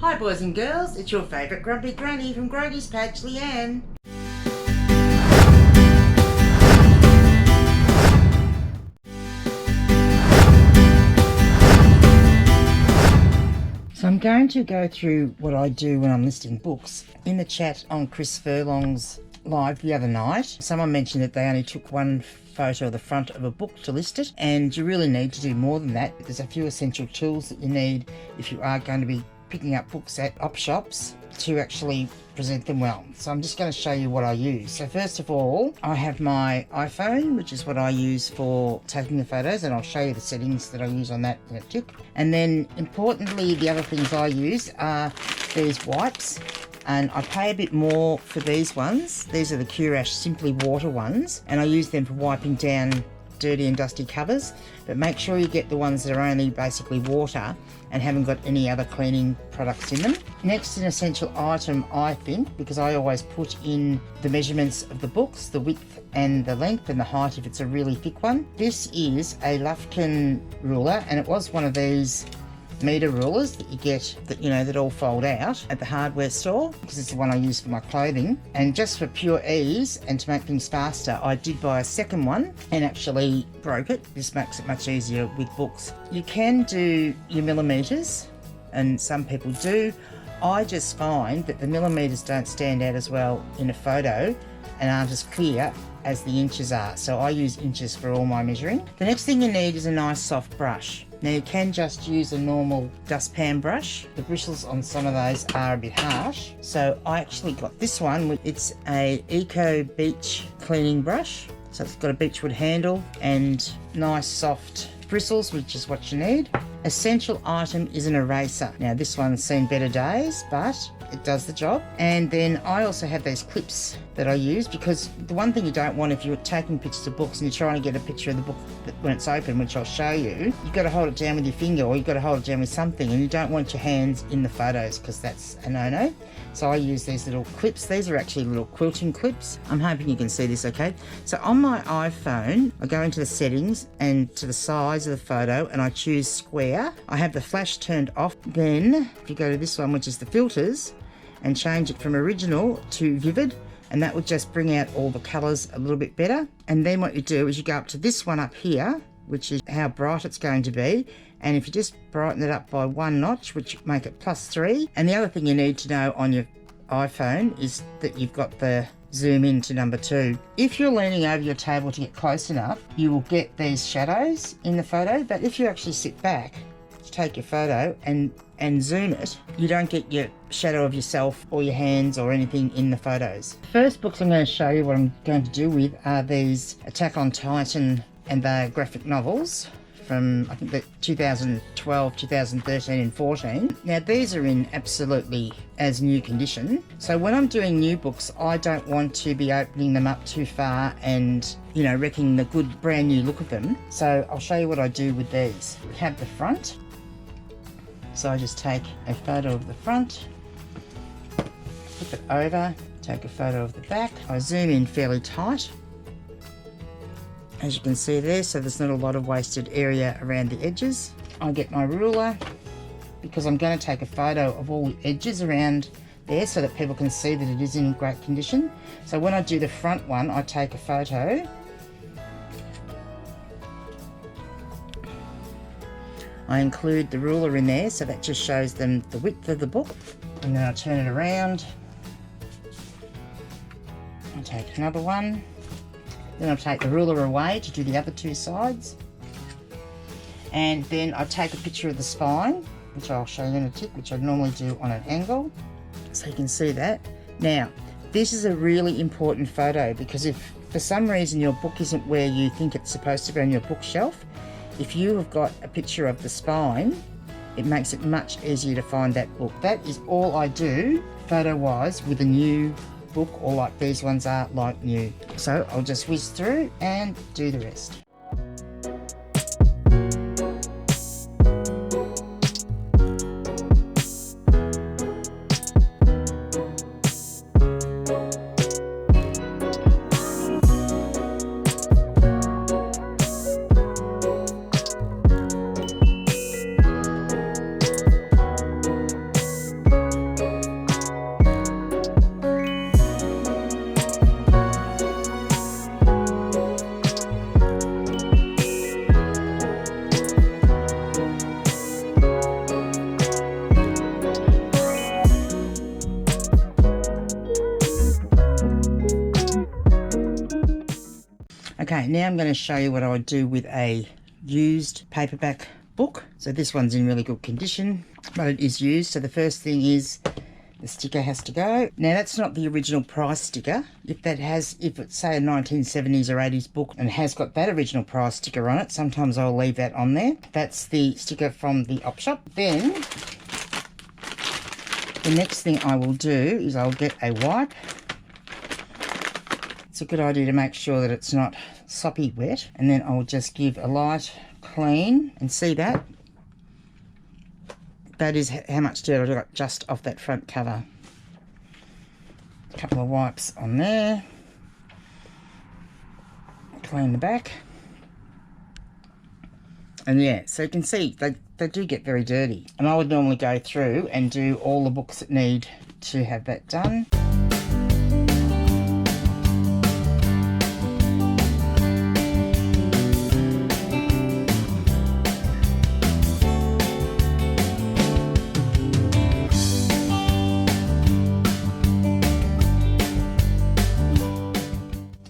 Hi boys and girls, it's your favourite grumpy granny from Grogy's Patch, Leanne. So I'm going to go through what I do when I'm listing books. In the chat on Chris Furlong's live the other night, someone mentioned that they only took one photo of the front of a book to list it, and you really need to do more than that. There's a few essential tools that you need if you are going to be picking up books at op shops to actually present them well. So I'm just going to show you what I use. So first of all, I have my iPhone, which is what I use for taking the photos, and I'll show you the settings that I use on that in a tick. And then importantly, the other things I use are these wipes, and I pay a bit more for these ones. These are the Curash Simply Water ones, and I use them for wiping down dirty and dusty covers, but make sure you get the ones that are only basically water and haven't got any other cleaning products in them. Next, an essential item, I think, because I always put in the measurements of the books, the width and the length and the height if it's a really thick one. This is a Lufkin ruler, and it was one of these meter rulers that you get that all fold out at the hardware store, because it's the one I use for my clothing. And just for pure ease and to make things faster, I did buy a second one and actually broke it. This makes it much easier with books. You can do your millimeters, and some people do. I just find that the millimeters don't stand out as well in a photo and aren't as clear as the inches are, so I use inches for all my measuring. The next thing you need is a nice soft brush. Now you can just use a normal dustpan brush. The bristles on some of those are a bit harsh, so I actually got this one. It's a Eco Beach cleaning brush, so it's got a beechwood handle and nice soft bristles, which is what you need. Essential item is an eraser. Now this one's seen better days, but it does the job. And then I also have these clips that I use, because the one thing you don't want if you're taking pictures of books and you're trying to get a picture of the book when it's open, which I'll show you, you've got to hold it down with your finger, or you've got to hold it down with something, and you don't want your hands in the photos because that's a no-no. So I use these little clips. These are actually little quilting clips. I'm hoping you can see this okay. So on my iPhone, I go into the settings and to the size of the photo, and I choose square. I have the flash turned off. Then if you go to this one, which is the filters, and change it from original to vivid, and that would just bring out all the colours a little bit better. And then what you do is you go up to this one up here, which is how bright it's going to be, and if you just brighten it up by one notch, which make it +3. And the other thing you need to know on your iPhone is that you've got the zoom in to number 2. If you're leaning over your table to get close enough, you will get these shadows in the photo, but if you actually sit back to take your photo and zoom it, you don't get your shadow of yourself or your hands or anything in the photos. First books I'm going to show you what I'm going to do with are these Attack on Titan and the graphic novels from, I think, the 2012, 2013 and 14. Now these are in absolutely as new condition. So when I'm doing new books, I don't want to be opening them up too far and, wrecking the good brand new look of them. So I'll show you what I do with these. We have the front. So I just take a photo of the front, flip it over, take a photo of the back. I zoom in fairly tight, as you can see there, so there's not a lot of wasted area around the edges. I get my ruler, because I'm going to take a photo of all the edges around there so that people can see that it is in great condition. So when I do the front one, I take a photo. I include the ruler in there, so that just shows them the width of the book. And then I turn it around. I take another one. Then I'll take the ruler away to do the other two sides. And then I take a picture of the spine, which I'll show you in a tick, which I normally do on an angle. So you can see that. Now, this is a really important photo, because if for some reason your book isn't where you think it's supposed to be on your bookshelf, if you have got a picture of the spine, it makes it much easier to find that book. That is all I do photo-wise with a new book, or like these ones are like new. So I'll just whiz through and do the rest. Okay, now I'm going to show you what I would do with a used paperback book. So this one's in really good condition, but it is used. So the first thing is the sticker has to go. Now that's not the original price sticker. If it's say a 1970s or 80s book and has got that original price sticker on it, sometimes I'll leave that on there. That's the sticker from the op shop. Then the next thing I will do is I'll get a wipe. It's a good idea to make sure that it's not soppy wet, and then I'll just give a light clean, and see that? That is how much dirt I got just off that front cover. A couple of wipes on there. Clean the back. And yeah, so you can see they do get very dirty. And I would normally go through and do all the books that need to have that done.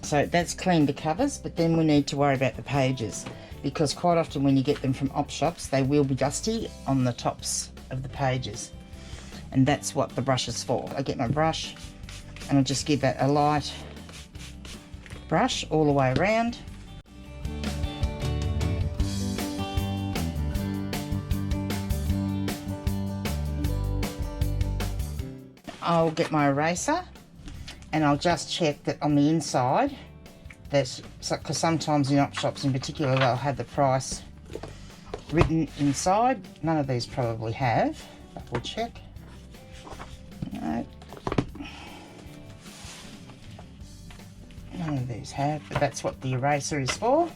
So that's cleaned the covers, but then we need to worry about the pages, because quite often when you get them from op shops, they will be dusty on the tops of the pages. And that's what the brush is for. I get my brush and I just give that a light brush all the way around. I'll get my eraser and I'll just check that on the inside, because sometimes in op shops in particular they'll have the price written inside. None of these probably have, but we'll check. No. None of these have, but that's what the eraser is for.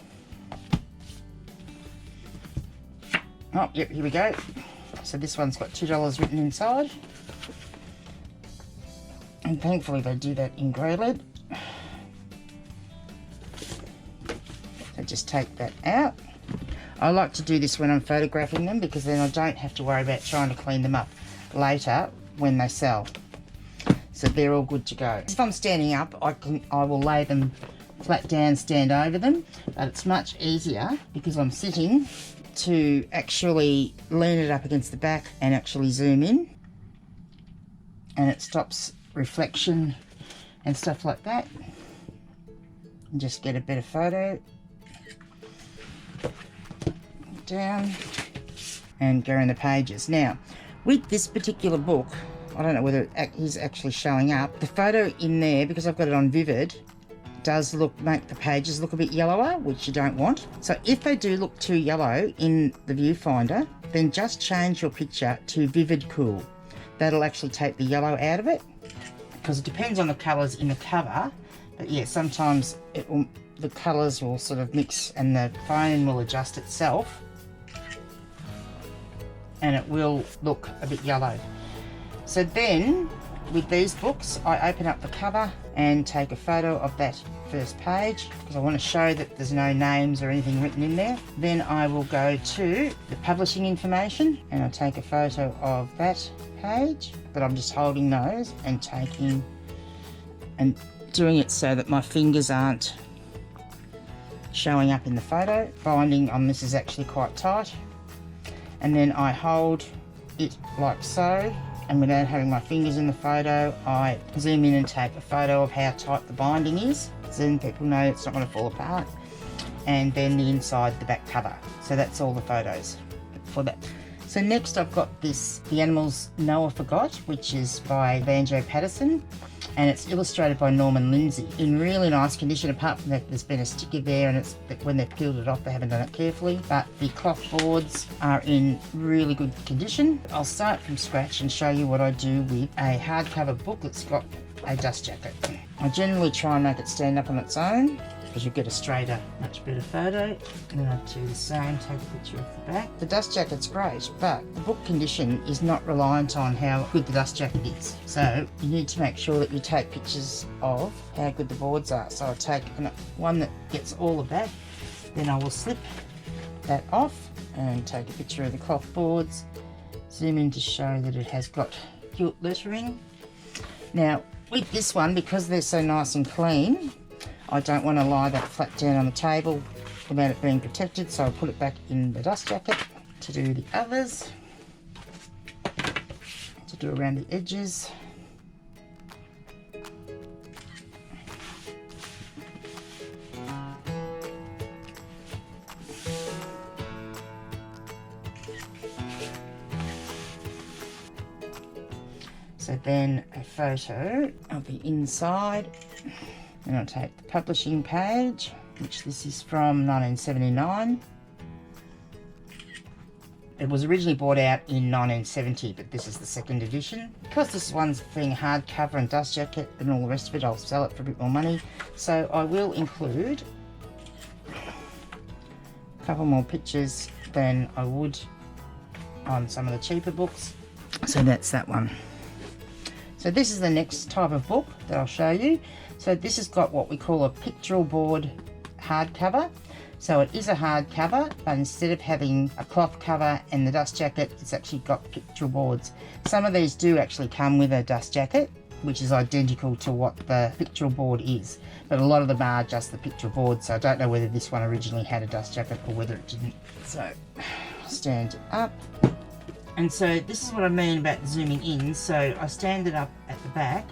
Oh, yep, here we go. So this one's got $2 written inside. And thankfully they do that in grey lead. So just take that out. I like to do this when I'm photographing them, because then I don't have to worry about trying to clean them up later when they sell. So they're all good to go. If I'm standing up, I will lay them flat down, stand over them, but it's much easier because I'm sitting to actually lean it up against the back and actually zoom in, and it stops reflection and stuff like that. And just get a better photo. Down and go in the pages. Now with this particular book, I don't know whether it is actually showing up, the photo in there, because I've got it on vivid, does make the pages look a bit yellower, which you don't want. So if they do look too yellow in the viewfinder, then just change your picture to vivid cool. That'll actually take the yellow out of it, because it depends on the colours in the cover. But yeah, sometimes the colours will sort of mix and the phone will adjust itself and it will look a bit yellow. So then with these books, I open up the cover and take a photo of that first page, because I want to show that there's no names or anything written in there. Then I will go to the publishing information and I'll take a photo of that page, but I'm just holding those and taking and doing it so that my fingers aren't showing up in the photo. Binding on this is actually quite tight, and then I hold it like so, and without having my fingers in the photo, I zoom in and take a photo of how tight the binding is, so then people know it's not going to fall apart. And then the inside, the back cover. So that's all the photos for that. So next I've got this, The Animals Noah Forgot, which is by Banjo Patterson, and it's illustrated by Norman Lindsay in really nice condition, apart from that there's been a sticker there, and it's when they've peeled it off they haven't done it carefully, but the cloth boards are in really good condition. I'll start from scratch and show you what I do with a hardcover book that's got a dust jacket. I generally try and make it stand up on its own, because you'll get a straighter, much better photo. And then I do the same, take a picture of the back. The dust jacket's great, but the book condition is not reliant on how good the dust jacket is. So you need to make sure that you take pictures of how good the boards are. So I take one that gets all of that, then I will slip that off and take a picture of the cloth boards, zoom in to show that it has got gilt lettering. Now with this one, because they're so nice and clean, I don't want to lie that flat down on the table without it being protected, so I'll put it back in the dust jacket. To do the others, to do around the edges. So then a photo of the inside, and I'll take the publishing page, which this is from 1979. It was originally bought out in 1970, but this is the second edition. Because this one's being hardcover and dust jacket and all the rest of it, I'll sell it for a bit more money. So I will include a couple more pictures than I would on some of the cheaper books. So that's that one. So this is the next type of book that I'll show you. So this has got what we call a pictorial board hardcover. So it is a hardcover, but instead of having a cloth cover and the dust jacket, it's actually got pictorial boards. Some of these do actually come with a dust jacket, which is identical to what the pictorial board is. But a lot of them are just the pictorial board, so I don't know whether this one originally had a dust jacket or whether it didn't. So stand it up. And so this is what I mean about zooming in. So I stand it up at the back,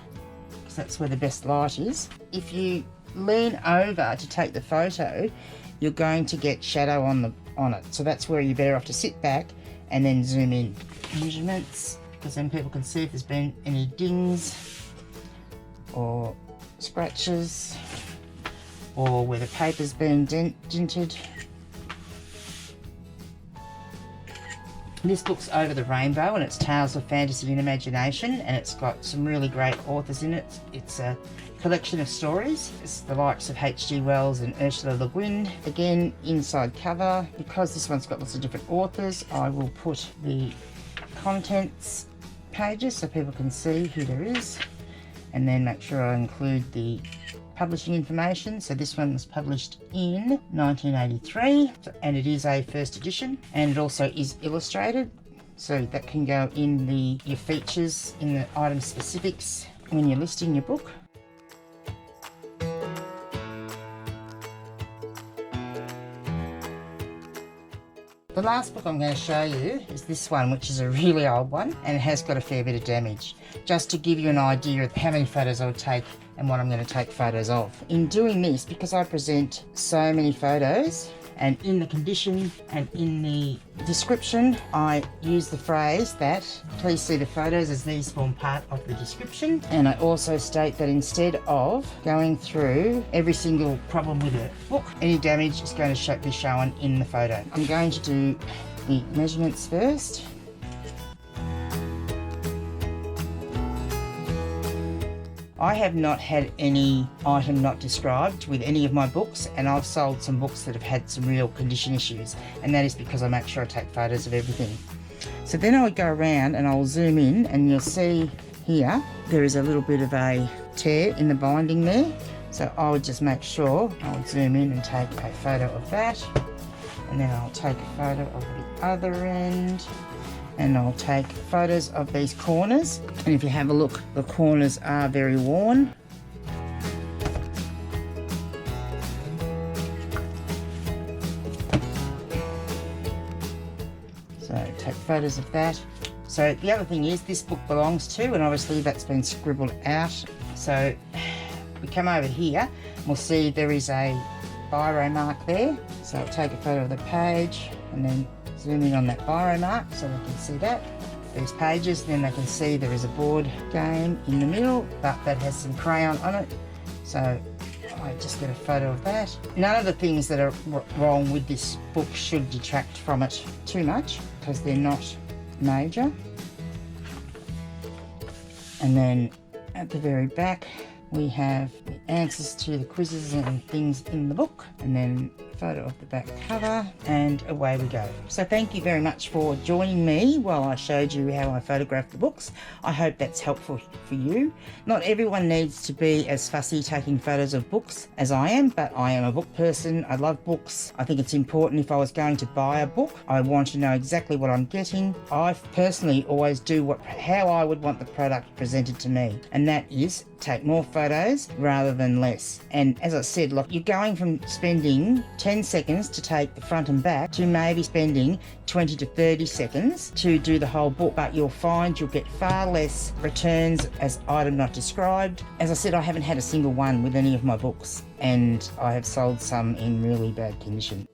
because that's where the best light is. If you lean over to take the photo, you're going to get shadow on it. So that's where you're better off to sit back and then zoom in. Measurements, because then people can see if there's been any dings or scratches or where the paper's been dented. This book's Over the Rainbow, and it's Tales of Fantasy and Imagination, and it's got some really great authors in it. It's a collection of stories. It's the likes of H.G. Wells and Ursula Le Guin. Again, inside cover. Because this one's got lots of different authors, I will put the contents pages so people can see who there is, and then make sure I include the publishing information. So this one was published in 1983, and it is a first edition, and it also is illustrated, so that can go in your features in the item specifics when you're listing your book. The last book I'm going to show you is this one, which is a really old one, and it has got a fair bit of damage. Just to give you an idea of how many photos I would take and what I'm going to take photos of. In doing this, because I present so many photos, and in the condition and in the description, I use the phrase that please see the photos as these form part of the description. And I also state that instead of going through every single problem with a book, any damage is going to be shown in the photo. I'm going to do the measurements first. I have not had any item not described with any of my books, and I've sold some books that have had some real condition issues, and that is because I make sure I take photos of everything. So then I would go around and I'll zoom in, and you'll see here there is a little bit of a tear in the binding there. So I would just make sure I would zoom in and take a photo of that, and then I'll take a photo of the other end. And I'll take photos of these corners, and if you have a look, the corners are very worn. So take photos of that. So the other thing is this book belongs to, and obviously that's been scribbled out. So we come over here, and we'll see there is a biro mark there. So I'll take a photo of the page and then zoom in on that biro mark so they can see that. These pages, then they can see there is a board game in the middle, but that has some crayon on it. So I just get a photo of that. None of the things that are wrong with this book should detract from it too much, because they're not major. And then at the very back, we have the answers to the quizzes and things in the book, and then photo of the back cover, and away we go. So thank you very much for joining me while I showed you how I photograph the books. I hope that's helpful for you. Not everyone needs to be as fussy taking photos of books as I am, but I am a book person. I love books. I think it's important if I was going to buy a book, I want to know exactly what I'm getting. I personally always do how I would want the product presented to me, and that is take more photos rather than less. And as I said, look, you're going from spending 10 seconds to take the front and back to maybe spending 20 to 30 seconds to do the whole book, but you'll find you'll get far less returns as item not described. As I said, I haven't had a single one with any of my books, and I have sold some in really bad condition.